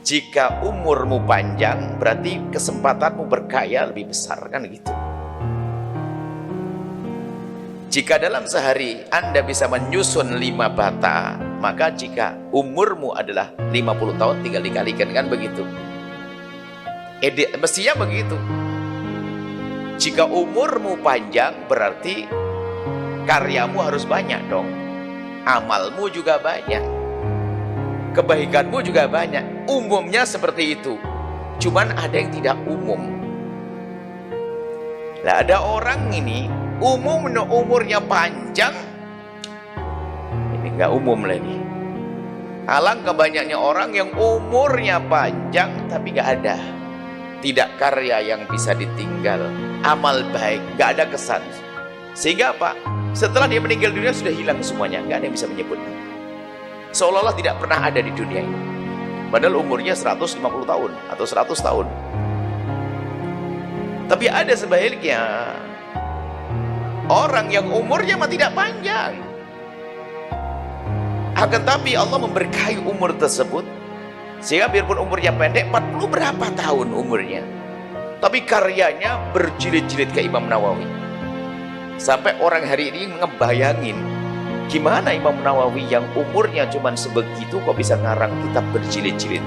Jika umurmu panjang, berarti kesempatanmu berkaya lebih besar, kan gitu. Jika dalam sehari Anda bisa menyusun 5 bata, maka jika umurmu adalah 50 tahun, tinggal dikalikan, kan begitu. Mestinya begitu. Jika umurmu panjang, berarti karyamu harus banyak dong. Amalmu juga banyak. Kebaikanmu juga banyak. Umumnya seperti itu. Cuman ada yang tidak umum. Nah, ada orang ini umurnya panjang, ini nggak umum lagi. Alangkah banyaknya orang yang umurnya panjang tapi nggak ada, tidak karya yang bisa ditinggal, amal baik nggak ada kesan, sehingga apa? Setelah dia meninggal dunia sudah hilang semuanya, nggak ada yang bisa menyebut, seolah-olah tidak pernah ada di dunia ini. Padahal umurnya 150 tahun atau 100 tahun. Tapi ada sebaliknya, orang yang umurnya tidak panjang, akan tapi Allah memberkahi umur tersebut, sehingga biarpun umurnya pendek, 40 berapa tahun umurnya, tapi karyanya berjilid-jilid ke Imam Nawawi. Sampai orang hari ini ngebayangin, gimana Imam Nawawi yang umurnya cuma sebegitu kok bisa ngarang kitab berjilid-jilid.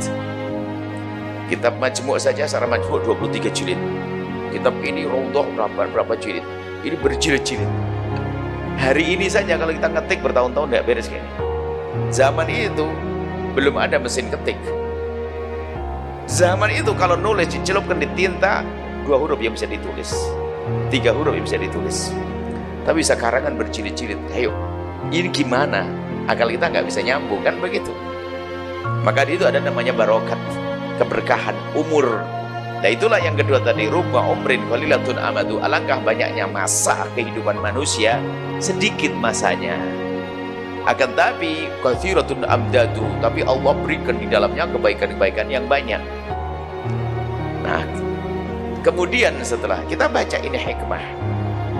Kitab Majmu' saja secara Majmu' 23 jilid. Kitab ini Raudhah berapa jilid. Ini berjilid-jilid. Hari ini saja kalau kita ngetik bertahun-tahun nggak beres kayak ini. Zaman itu belum ada mesin ketik. Zaman itu kalau nulis dicelupkan di tinta, 2 huruf yang bisa ditulis, 3 huruf yang bisa ditulis. Tapi sekarang kan berjilid-jilid. Ayo, ini gimana? Akal kita nggak bisa nyambung, kan begitu. Maka itu ada namanya barokat, keberkahan umur. Nah itulah yang kedua tadi, rubba umrin qalilatun amadu, alangkah banyaknya masa kehidupan manusia, sedikit masanya. Akan tapi kathiratun amdadu, tapi Allah berikan di dalamnya kebaikan-kebaikan yang banyak. Nah, kemudian setelah kita baca ini hikmah.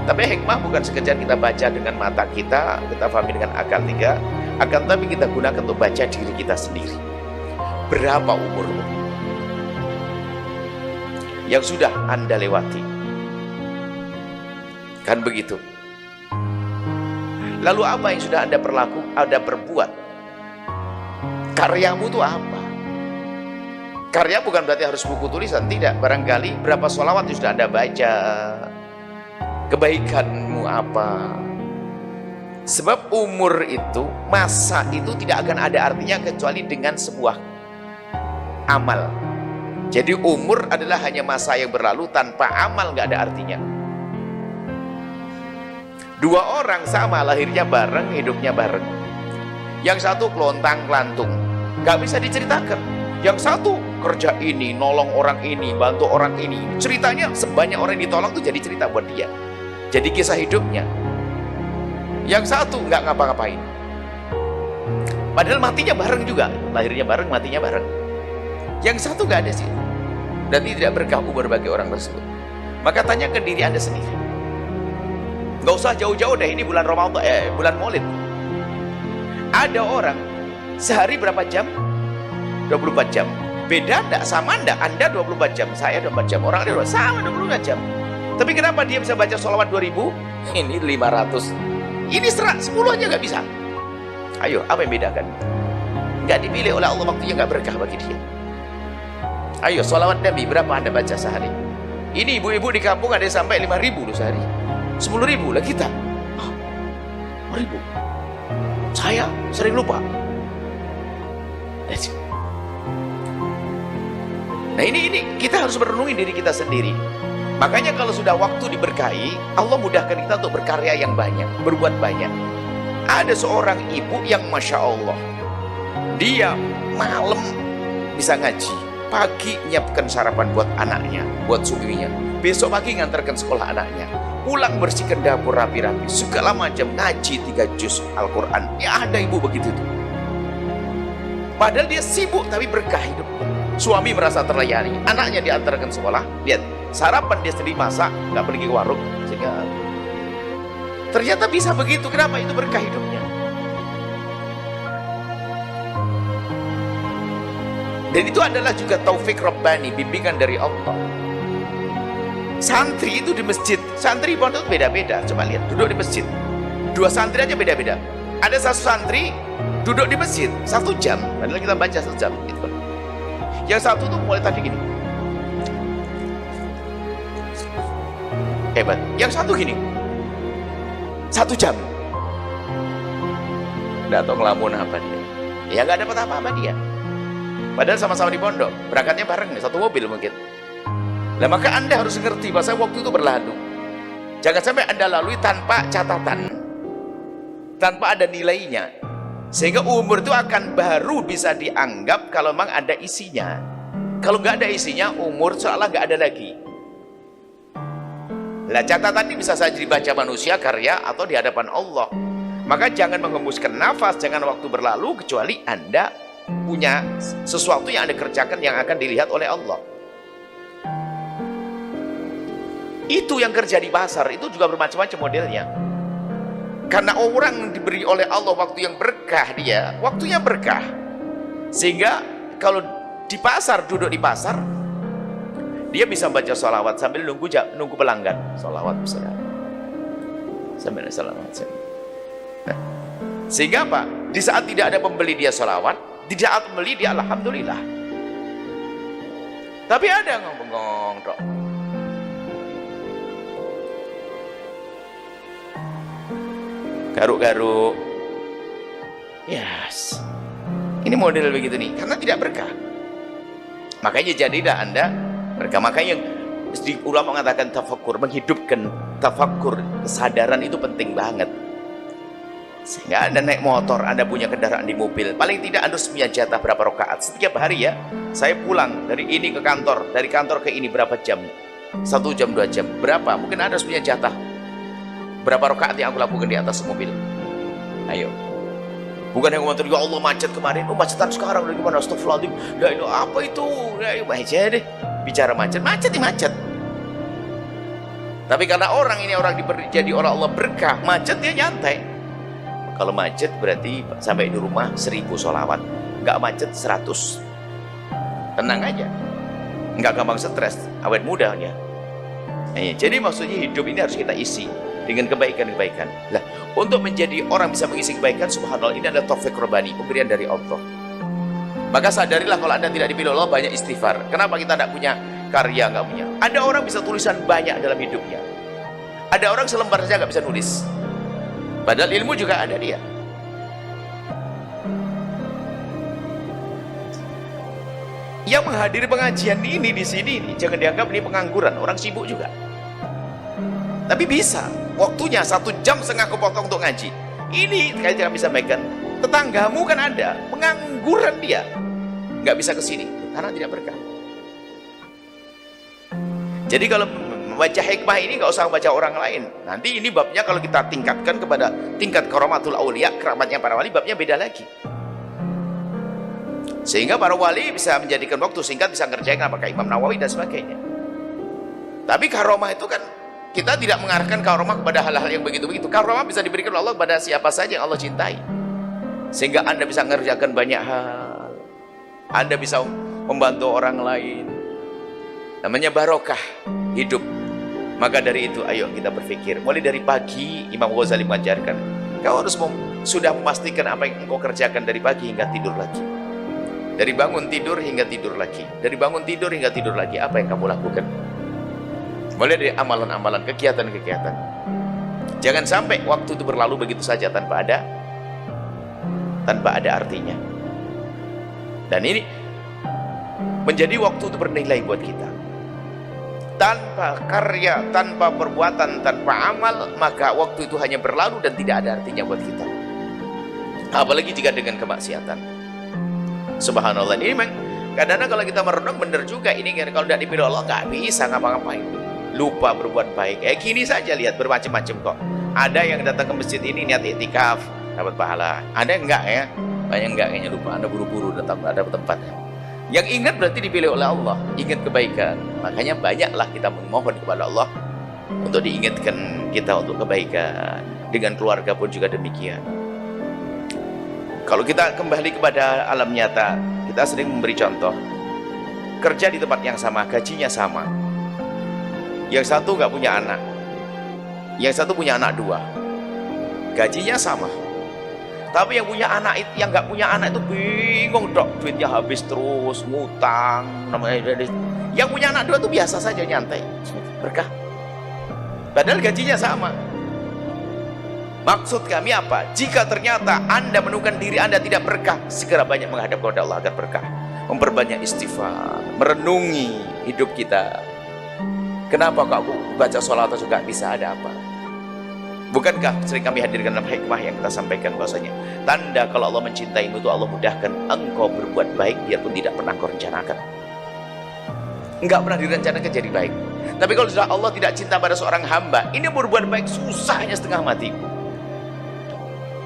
Tapi hikmah bukan sekedar kita baca dengan mata kita pahami dengan akal tiga, akan tapi kita gunakan untuk baca diri kita sendiri. Berapa umurmu yang sudah Anda lewati? Kan begitu. Lalu apa yang sudah Anda perbuat? Karyamu itu apa? Karya bukan berarti harus buku tulisan, tidak. Barangkali berapa sholawat yang sudah Anda baca? Kebaikanmu apa? Sebab umur itu, masa itu tidak akan ada artinya kecuali dengan sebuah amal. Jadi umur adalah hanya masa yang berlalu, tanpa amal nggak ada artinya. 2 orang sama, lahirnya bareng, hidupnya bareng. Yang satu kelontang-kelantung, nggak bisa diceritakan. Yang satu kerja ini, nolong orang ini, bantu orang ini. Ceritanya sebanyak orang yang ditolong itu jadi cerita buat dia. Jadi kisah hidupnya. Yang satu nggak ngapa-ngapain. Padahal matinya bareng juga, lahirnya bareng, matinya bareng. Yang satu nggak ada sih, dan tidak berkah umur bagi orang tersebut. Maka tanyakan diri Anda sendiri. Nggak usah jauh-jauh deh, ini bulan Ramadan, bulan Maulid. Ada orang sehari berapa jam? 24 jam. Beda enggak? Sama enggak? Anda 24 jam, saya 24 jam, orang ada sama 24 jam. Tapi kenapa dia bisa baca sholawat 2000? Ini 500. Ini 10 aja nggak bisa. Ayo, apa yang bedakan? Nggak dipilih oleh Allah, waktunya nggak berkah bagi dia. Ayo, sholawat Nabi berapa Anda baca sehari? Ini ibu-ibu di kampung ada yang sampai 5.000 loh sehari, 10.000 lah kita. 5.000. Saya sering lupa. Nah ini kita harus merenungi diri kita sendiri. Makanya kalau sudah waktu diberkahi, Allah mudahkan kita untuk berkarya yang banyak, berbuat banyak. Ada seorang ibu yang Masya Allah, dia malam bisa ngaji, pagi nyiapkan sarapan buat anaknya, buat suaminya, besok pagi ngantarkan sekolah anaknya, pulang bersihkan dapur rapi-rapi, segala macam, ngaji 3 juz Al-Quran. Ya ada ibu begitu tuh. Padahal dia sibuk tapi berkah hidupnya. Suami merasa terlayani, anaknya diantarkan sekolah, lihat sarapan dia sendiri masak, nggak pergi ke warung, sehingga ternyata bisa begitu. Kenapa? Itu berkah hidupnya. Dan itu adalah juga taufik Rabbani, bimbingan dari Allah. Santri itu di masjid, santri pondok beda-beda. Coba lihat, duduk di masjid, 2 santri aja beda-beda. Ada 1 santri duduk di masjid 1 jam, padahal kita baca 1 jam gitu. Yang satu tuh mulai tadi gini, hebat. Yang satu gini, 1 jam, nggak tahu ngelamun apa dia, ya nggak dapat apa-apa dia. Padahal sama-sama di pondok, berangkatnya bareng, 1 mobil mungkin. Nah, maka Anda harus ngerti bahwa waktu itu berlalu. Jangan sampai Anda lalui tanpa catatan, tanpa ada nilainya. Sehingga umur itu akan baru bisa dianggap kalau memang ada isinya. Kalau nggak ada isinya, umur seolah nggak ada lagi. Nah, catatan ini bisa saja dibaca manusia, karya, atau di hadapan Allah. Maka jangan menghembuskan nafas, jangan waktu berlalu, kecuali Anda punya sesuatu yang Anda kerjakan yang akan dilihat oleh Allah. Itu yang kerja di pasar, itu juga bermacam-macam modelnya. Karena orang diberi oleh Allah waktu yang berkah, dia waktunya berkah. Sehingga kalau di pasar, duduk di pasar, dia bisa baca sholawat sambil nunggu pelanggan. Sholawat misalnya, sambil sholawat. Nah, sehingga apa? Di saat tidak ada pembeli dia sholawat, di saat pembeli dia alhamdulillah. Tapi ada yang ngomong dok, garuk-garuk. Yes, ini model begitu nih, karena tidak berkah. Makanya jadilah Anda berkah. Makanya yang ulama mengatakan tafakur, menghidupkan tafakur, kesadaran itu penting banget. Sehingga Anda naik motor, Anda punya kendaraan di mobil, paling tidak Anda harus punya jatah berapa rakaat setiap hari ya. Saya pulang dari ini ke kantor, dari kantor ke ini berapa jam, 1 jam 2 jam, berapa? Mungkin Anda harus punya jatah berapa rakaat yang aku lakukan di atas mobil. Ayo, bukan yang motor, ya Allah macet kemarin, oh macetan sekarang, dari gimana? Astagfirullahaladzim, ya itu apa itu? Ya aja deh, bicara macet, macet nih macet. Tapi karena orang ini orang diberi jadi oleh Allah berkah, macet dia nyantai. Kalau macet berarti sampai di rumah 1000 sholawat, nggak macet 100. Tenang aja, nggak gampang stres, awet mudanya. Jadi maksudnya hidup ini harus kita isi dengan kebaikan-kebaikan. Nah, untuk menjadi orang bisa mengisi kebaikan, subhanallah, ini adalah taufik Rabbani, pemberian dari Allah. Maka sadarilah kalau Anda tidak dipilih Allah, banyak istighfar. Kenapa kita tidak punya karya, nggak punya? Ada orang bisa tulisan banyak dalam hidupnya. Ada orang selembar saja nggak bisa nulis. Padahal ilmu juga ada dia. Yang menghadiri pengajian ini di sini, jangan dianggap ini pengangguran, orang sibuk juga. Tapi bisa, waktunya 1,5 jam kepotong untuk ngaji. Ini kayak kami sampaikan, tetanggamu kan ada, pengangguran dia, nggak bisa ke sini karena tidak berkah. Jadi kalau baca hikmah ini nggak usah baca orang lain. Nanti ini babnya kalau kita tingkatkan kepada tingkat karamatul aulia, keramatnya para wali, babnya beda lagi. Sehingga para wali bisa menjadikan waktu singkat, bisa ngerjain apakah Imam Nawawi dan sebagainya. Tapi karomah itu kan kita tidak mengarahkan karomah kepada hal-hal yang begitu-begitu. Karomah bisa diberikan Allah kepada siapa saja yang Allah cintai. Sehingga Anda bisa mengerjakan banyak hal. Anda bisa membantu orang lain. Namanya barokah hidup. Maka dari itu ayo kita berpikir, mulai dari pagi Imam Ghazali mengajarkan, kau harus sudah memastikan apa yang engkau kerjakan dari pagi hingga tidur lagi. Dari bangun tidur hingga tidur lagi. Dari bangun tidur hingga tidur lagi, apa yang kamu lakukan? Mulai dari amalan-amalan, kegiatan-kegiatan. Jangan sampai waktu itu berlalu begitu saja tanpa ada artinya. Dan ini menjadi waktu itu bernilai buat kita. Tanpa karya, tanpa perbuatan, tanpa amal, maka waktu itu hanya berlalu dan tidak ada artinya buat kita. Apalagi jika dengan kemaksiatan. Subhanallah, ini memang kadang-kadang kalau kita merenung benar juga, ini kalau tidak dipilih Allah nggak bisa ngapa-ngapain, lupa berbuat baik. Gini saja, lihat bermacam-macam kok. Ada yang datang ke masjid ini niat iktikaf dapat pahala, ada yang enggak ya, banyak enggak, kayaknya lupa, Anda buru-buru datang ada tempat. Yang ingat berarti dipilih oleh Allah, ingat kebaikan. Makanya banyaklah kita memohon kepada Allah untuk diingatkan kita untuk kebaikan. Dengan keluarga pun juga demikian. Kalau kita kembali kepada alam nyata, kita sering memberi contoh. Kerja di tempat yang sama, gajinya sama. Yang satu nggak punya anak, yang satu punya anak 2. Gajinya sama. Tapi yang punya anak itu, yang nggak punya anak itu bingung dok, duitnya habis terus, ngutang. Yang punya anak 2 itu biasa saja, nyantai, berkah. Padahal gajinya sama. Maksud kami apa? Jika ternyata Anda menemukan diri Anda tidak berkah, segera banyak menghadap kepada Allah agar berkah. Memperbanyak istighfar, merenungi hidup kita. Kenapa kok aku baca sholat atau juga bisa, ada apa? Bukankah sering kami hadirkan dalam hikmah yang kita sampaikan bahwasanya tanda kalau Allah mencintaimu itu Allah mudahkan engkau berbuat baik biarpun tidak pernah kau rencanakan. Enggak pernah direncanakan jadi baik. Tapi kalau sudah Allah tidak cinta pada seorang hamba, ini berbuat baik susahnya setengah mati.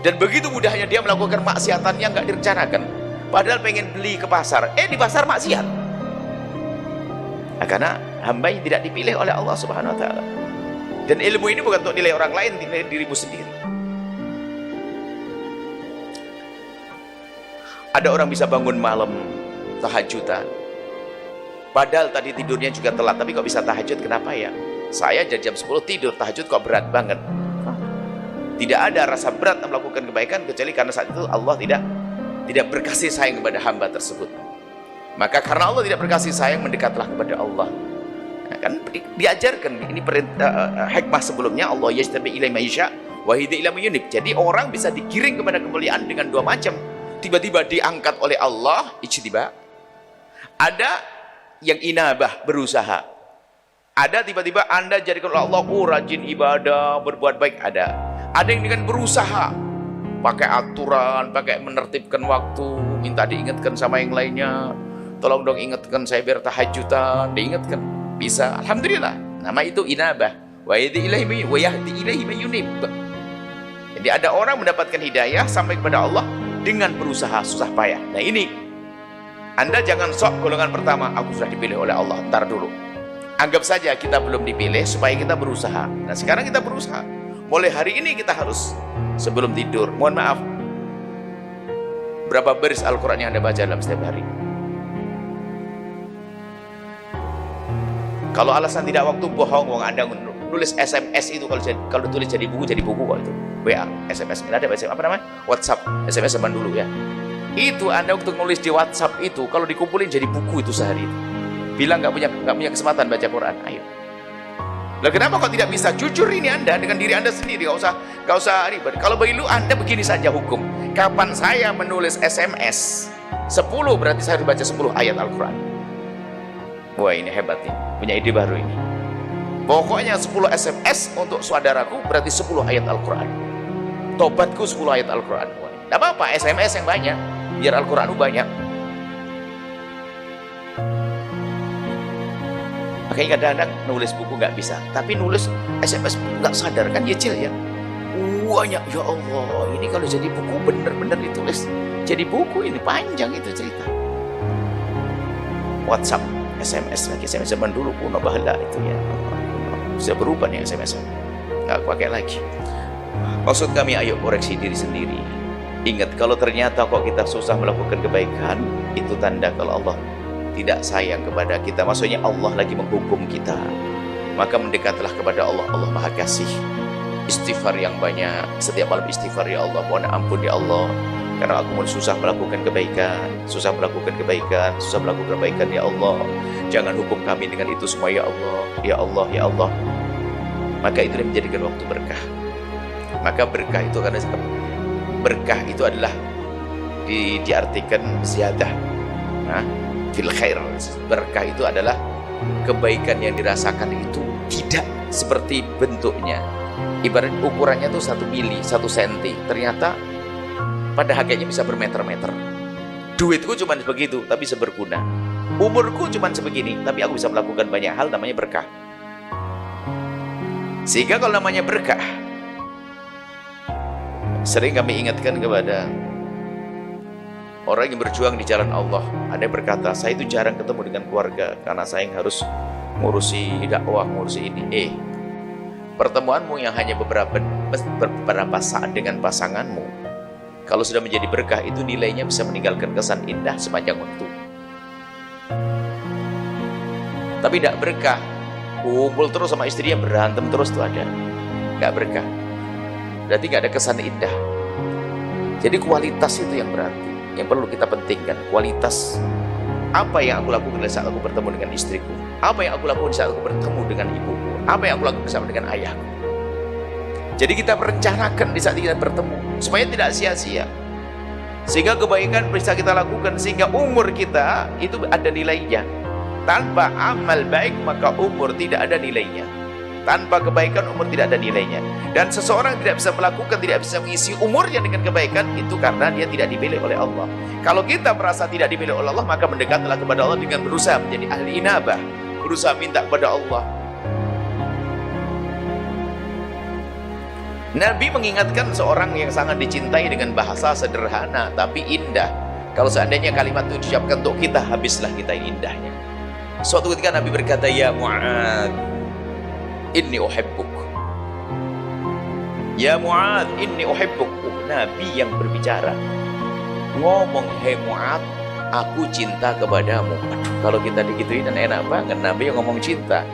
Dan begitu mudahnya dia melakukan maksiatan yang enggak direncanakan. Padahal pengen beli ke pasar, di pasar maksiat. Nah, karena hamba yang tidak dipilih oleh Allah Subhanahu wa taala. Dan ilmu ini bukan untuk nilai orang lain, nilai dirimu sendiri. Ada orang bisa bangun malam tahajudan, padahal tadi tidurnya juga telat, tapi kok bisa tahajud? Kenapa ya? Saya jam 10 tidur, tahajud kok berat banget. Tidak ada rasa berat melakukan kebaikan kecuali karena saat itu Allah tidak berkasih sayang kepada hamba tersebut. Maka karena Allah tidak berkasih sayang, mendekatlah kepada Allah. Nah, kan diajarkan ini hikmah sebelumnya, Allah yajtabi ilaihi may yasha wa yahdi ila may yunib. Jadi orang bisa digiring kepada kemuliaan dengan 2 macam. Tiba-tiba diangkat oleh Allah, ijtiba. Ada yang inabah, berusaha. Ada tiba-tiba Anda jadikan oleh Allah, rajin ibadah, berbuat baik, ada. Ada yang dengan berusaha, pakai aturan, pakai menertibkan waktu, minta diingatkan sama yang lainnya. Tolong dong ingatkan saya biar tahajudan, diingatkan. Bisa, alhamdulillah. Nama itu inabah. Wa yahdi ilaihi may yunib. Jadi ada orang mendapatkan hidayah sampai kepada Allah dengan berusaha susah payah. Nah ini, Anda jangan sok golongan pertama, aku sudah dipilih oleh Allah, ntar dulu. Anggap saja kita belum dipilih supaya kita berusaha. Nah sekarang kita berusaha. Mulai hari ini kita harus sebelum tidur, mohon maaf, berapa baris Al-Quran yang Anda baca dalam setiap hari? Kalau alasan tidak waktu, bohong. Anda nulis SMS itu kalau tulis jadi buku kok itu. WA, SMS, ada apa namanya? WhatsApp, SMS zaman dulu ya. Itu Anda untuk nulis di WhatsApp itu kalau dikumpulin jadi buku itu sehari itu. Bilang nggak punya kesempatan baca Quran, ayo. Lah kenapa kok tidak bisa? Jujur ini Anda dengan diri Anda sendiri, nggak usah ribet. Kalau bagi lu Anda begini saja hukum. Kapan saya menulis SMS 10 berarti saya harus baca 10 ayat Al-Quran. Wah ini hebat nih, punya ide baru ini. Pokoknya 10 SMS untuk saudaraku berarti 10 ayat Al-Quran. Tobatku 10 ayat Al-Quran. Tidak apa-apa, SMS yang banyak, biar Al-Quran banyak. Makanya kadang-kadang nulis buku nggak bisa, tapi nulis SMS nggak sadar kan kecil ya. Banyak, ya Allah, ini kalau jadi buku bener-bener ditulis jadi buku, ini panjang itu cerita. WhatsApp, SMS lagi, SMS zaman dulu kuno bahala itu ya. Bisa berubah nih SMS, nggak pakai lagi. Maksud kami, ayo koreksi diri sendiri. Ingat, kalau ternyata kok kita susah melakukan kebaikan, itu tanda kalau Allah tidak sayang kepada kita. Maksudnya Allah lagi menghukum kita. Maka mendekatlah kepada Allah. Allah Maha Kasih. Istighfar yang banyak. Setiap malam istighfar, ya Allah, mohon ampun ya Allah, karena aku susah melakukan kebaikan, susah melakukan kebaikan ya Allah. Jangan hukum kami dengan itu semua ya Allah. Ya Allah, ya Allah. Maka itu menjadikan waktu berkah. Maka berkah itu karena berkah itu adalah diartikan ziyadah. Nah, fil khair. Berkah itu adalah kebaikan yang dirasakan itu tidak seperti bentuknya. Ibarat ukurannya tuh 1 mili, 1 senti. Ternyata pada hakikatnya bisa bermeter-meter. Duitku cuma begitu, tapi seberguna. Umurku cuma sebegini, tapi aku bisa melakukan banyak hal, namanya berkah. Sehingga kalau namanya berkah, sering kami ingatkan kepada orang yang berjuang di jalan Allah. Ada yang berkata, saya itu jarang ketemu dengan keluarga karena saya yang harus ngurusi dakwah, ngurusi ini. Pertemuanmu yang hanya beberapa saat dengan pasanganmu Kalau sudah menjadi berkah itu nilainya bisa meninggalkan kesan indah sepanjang waktu. Tapi tidak berkah, kumpul terus sama istrinya, berantem terus tuh ada, nggak berkah. Berarti nggak ada kesan indah. Jadi kualitas itu yang berarti, yang perlu kita pentingkan. Kualitas apa yang aku lakukan saat aku bertemu dengan istriku, apa yang aku lakukan saat aku bertemu dengan ibuku, apa yang aku lakukan bersama dengan ayahku. Jadi kita merencanakan di saat kita bertemu supaya tidak sia-sia, sehingga kebaikan bisa kita lakukan, sehingga umur kita itu ada nilainya. Tanpa amal baik maka umur tidak ada nilainya. Tanpa kebaikan umur tidak ada nilainya. Dan seseorang tidak bisa melakukan, tidak bisa mengisi umurnya dengan kebaikan, itu karena dia tidak dipilih oleh Allah. Kalau kita merasa tidak dipilih oleh Allah, maka mendekatlah kepada Allah dengan berusaha menjadi ahli inabah, berusaha minta kepada Allah. Nabi mengingatkan seorang yang sangat dicintai dengan bahasa sederhana tapi indah. Kalau seandainya kalimat itu diucapkan untuk kita, habislah kita indahnya. Suatu ketika Nabi berkata, ya Mu'ad, inni uhibbuk. Ya Mu'ad, inni uhibbuk. Nabi yang berbicara ngomong, hei Mu'ad, aku cinta kepadamu. Aduh, kalau kita digituin dan enak banget. Nabi yang ngomong cinta.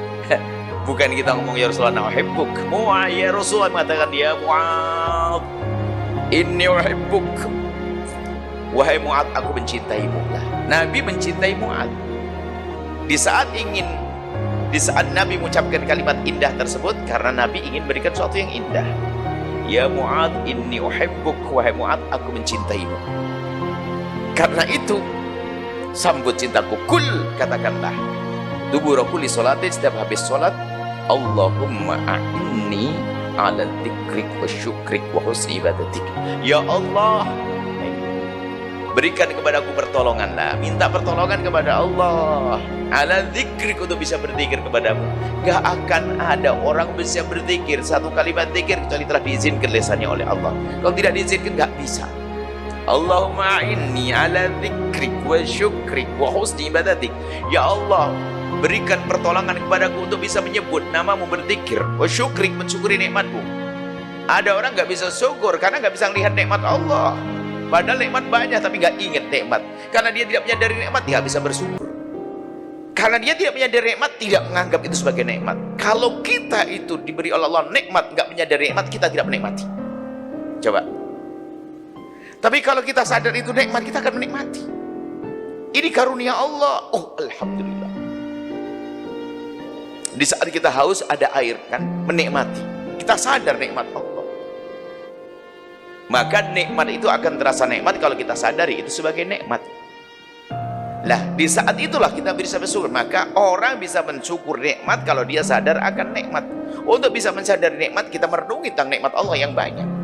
Bukan kita ngomong ya Rasulullah uhibbuk. Mu'ad, ya Rasulullah mengatakan, ya Mu'ad, inni uhibbuk. Wahai Mu'ad, aku mencintaimu. Nabi mencintai Mu'ad. Di saat Nabi mengucapkan kalimat indah tersebut, karena Nabi ingin berikan sesuatu yang indah. Ya Mu'ad, inni uhibbuk. Wahai Mu'ad, aku mencintaimu. Karena itu, sambut cintaku. Kul, katakanlah, dubura kulli sholatin, setiap habis sholat, Allahumma a'inni ala dzikrik wa syukrik wa husni ibadatik. Ya Allah, berikan kepadaku pertolonganlah, minta pertolongan kepada Allah, ala dzikrik, untuk bisa berzikir kepadamu. Gak akan ada orang bisa berzikir satu kalimat zikir kecuali telah diizinkan lisannya oleh Allah. Kalau tidak diizinkan gak bisa. Allahumma inni ala dzikrik wa syukrik wa husni ibadatik. Ya Allah, berikan pertolongan kepadaku untuk bisa menyebut namamu, berzikir, wa syukrik, mensyukuri nikmatmu. Ada orang gak bisa syukur karena gak bisa melihat nikmat Allah. Padahal nikmat banyak tapi gak ingat nikmat. Karena dia tidak menyadari nikmat, dia gak bisa bersyukur. Karena dia tidak menyadari nikmat, tidak menganggap itu sebagai nikmat. Kalau kita itu diberi oleh Allah nikmat, gak menyadari nikmat, kita tidak menikmati. Coba. Tapi kalau kita sadar itu nikmat, kita akan menikmati. Ini karunia Allah. Oh, alhamdulillah. Di saat kita haus ada air kan, menikmati. Kita sadar nikmat Allah. Maka nikmat itu akan terasa nikmat kalau kita sadari itu sebagai nikmat. Lah, di saat itulah kita bisa bersyukur. Maka orang bisa mensyukur nikmat kalau dia sadar akan nikmat. Untuk bisa mensadari nikmat, kita merenungi tentang nikmat Allah yang banyak.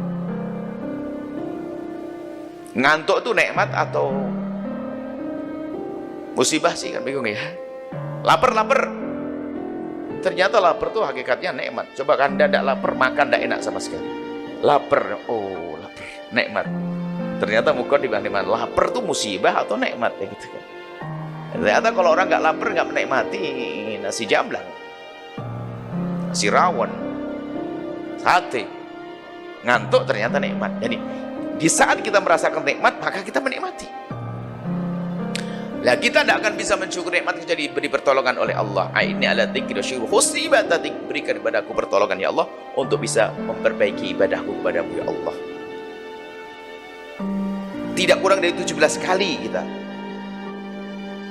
Ngantuk itu nikmat atau musibah sih, kan bingung ya. Lapar. Ternyata lapar tuh hakikatnya nikmat. Coba kan tidak lapar, makan tidak enak sama sekali. Lapar, oh lapar, nikmat. Ternyata muka dibandingkan lapar tuh musibah atau nikmat ya gitu kan. Ternyata kalau orang nggak lapar, nggak menikmati nasi jamblang, nasi rawon, sate, ngantuk ternyata nikmat. Jadi di saat kita merasakan nikmat, maka kita menikmati. Lah, kita tidak akan bisa mensyukur nikmat kecuali diberi pertolongan oleh Allah. Ini ala dzikri wa syukur husni ibadatik. Berikan kepadaku pertolongan ya Allah untuk bisa memperbaiki ibadahku kepadamu ya Allah. Tidak kurang dari 17 kali kita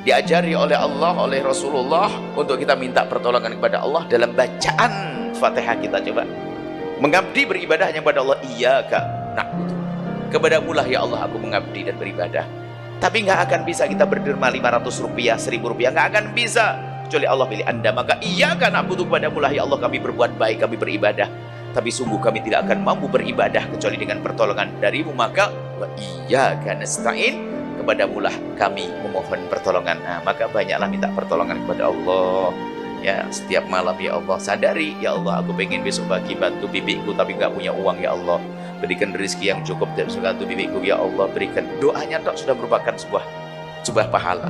diajari oleh Allah, oleh Rasulullah untuk kita minta pertolongan kepada Allah dalam bacaan Fatihah kita. Coba mengabdi beribadah hanya kepada Allah. Iyyaka na'budu, kepadamu lah ya Allah aku mengabdi dan beribadah. Tapi nggak akan bisa kita berderma 500 rupiah, 1000 rupiah, nggak akan bisa kecuali Allah pilih Anda. Maka iyyaka na'budu, kepadamu lah ya Allah kami berbuat baik, kami beribadah, tapi sungguh kami tidak akan mampu beribadah kecuali dengan pertolongan darimu. Maka wa iyyaka nasta'in, kepadamu lah kami memohon pertolongan. Nah, maka banyaklah minta pertolongan kepada Allah ya setiap malam. Ya Allah, sadari ya Allah aku pengen besok pagi bantu bibiku tapi nggak punya uang. Ya Allah, berikan rezeki yang cukup dan bantu bibiku. Ya Allah, berikan. Doanya tak sudah merupakan sebuah pahala.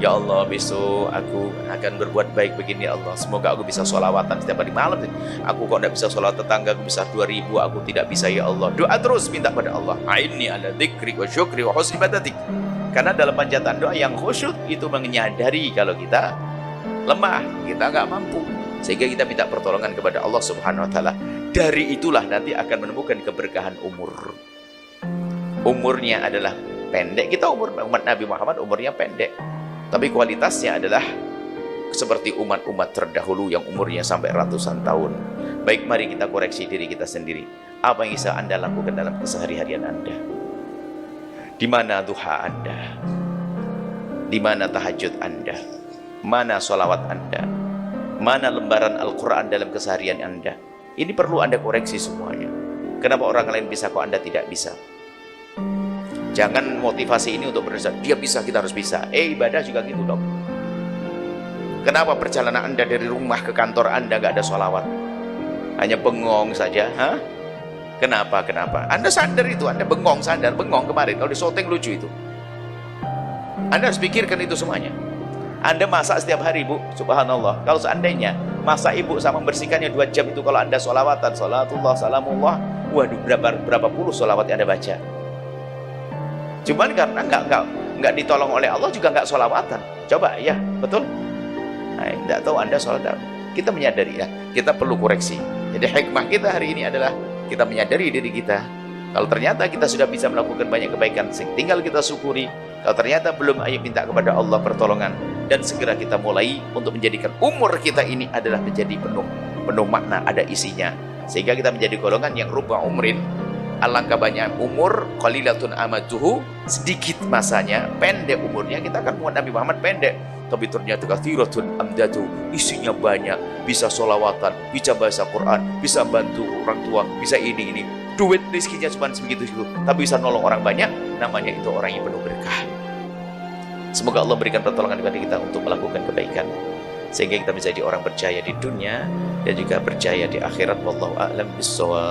Ya Allah, besok aku akan berbuat baik begini ya Allah. Semoga aku bisa sholawatan setiap hari malam. Aku kok tidak bisa sholat tetangga, aku bisa 2000, aku tidak bisa ya Allah. Doa terus, minta pada Allah. A'inni ala dzikri wa syukri wa husni ibadatik. Karena dalam panjatan doa yang khusyuk itu menyadari kalau kita lemah, kita nggak mampu. Sehingga kita minta pertolongan kepada Allah Subhanahu wa taala. Dari itulah nanti akan menemukan keberkahan umur. Umurnya adalah pendek. Kita umat Nabi Muhammad umurnya pendek. Tapi kualitasnya adalah seperti umat-umat terdahulu yang umurnya sampai ratusan tahun. Baik, mari kita koreksi diri kita sendiri. Apa yang bisa Anda lakukan dalam keseharian Anda? Di mana duha Anda? Di mana tahajud Anda? Mana sholawat Anda? Mana lembaran Al-Quran dalam keseharian Anda? Ini perlu Anda koreksi semuanya. Kenapa orang lain bisa kok Anda tidak bisa? Jangan motivasi ini untuk berdasar, dia bisa, kita harus bisa. Ibadah juga gitu dong. Kenapa perjalanan Anda dari rumah ke kantor Anda nggak ada sholawat? Hanya bengong saja, ha? Kenapa? Anda sadar itu, Anda bengong kemarin, kalau di syuting lucu itu. Anda harus pikirkan itu semuanya. Anda masak setiap hari, Bu, subhanallah. Kalau seandainya masak Ibu sama membersihkannya 2 jam itu, kalau Anda sholawatan, sholatullah, salamullah, waduh, berapa puluh sholawat yang Anda baca. Cuman karena nggak ditolong oleh Allah juga nggak sholawatan. Coba ya, betul? Nah, tidak tahu Anda sholat. Kita menyadari ya, kita perlu koreksi. Jadi hikmah kita hari ini adalah kita menyadari diri kita. Kalau ternyata kita sudah bisa melakukan banyak kebaikan, tinggal kita syukuri. Kalau ternyata belum, ayo minta kepada Allah pertolongan dan segera kita mulai untuk menjadikan umur kita ini adalah menjadi penuh makna, ada isinya. Sehingga kita menjadi golongan yang rubba umrin. Alangkah banyak umur, qalilatun amaduhu, sedikit masanya, pendek umurnya. Kita kan umat Nabi Muhammad pendek, tapi ternyata kathiratun amdadu, isinya banyak, bisa sholawatan, bisa bahasa Quran, bisa bantu orang tua, bisa ini. Duit rezekinya cuma sebegitu, tapi bisa nolong orang banyak, namanya itu orang yang penuh berkah. Semoga Allah berikan pertolongan kepada kita untuk melakukan kebaikan, sehingga kita menjadi orang berjaya di dunia dan juga berjaya di akhirat. Wallahu a'lam bishawab.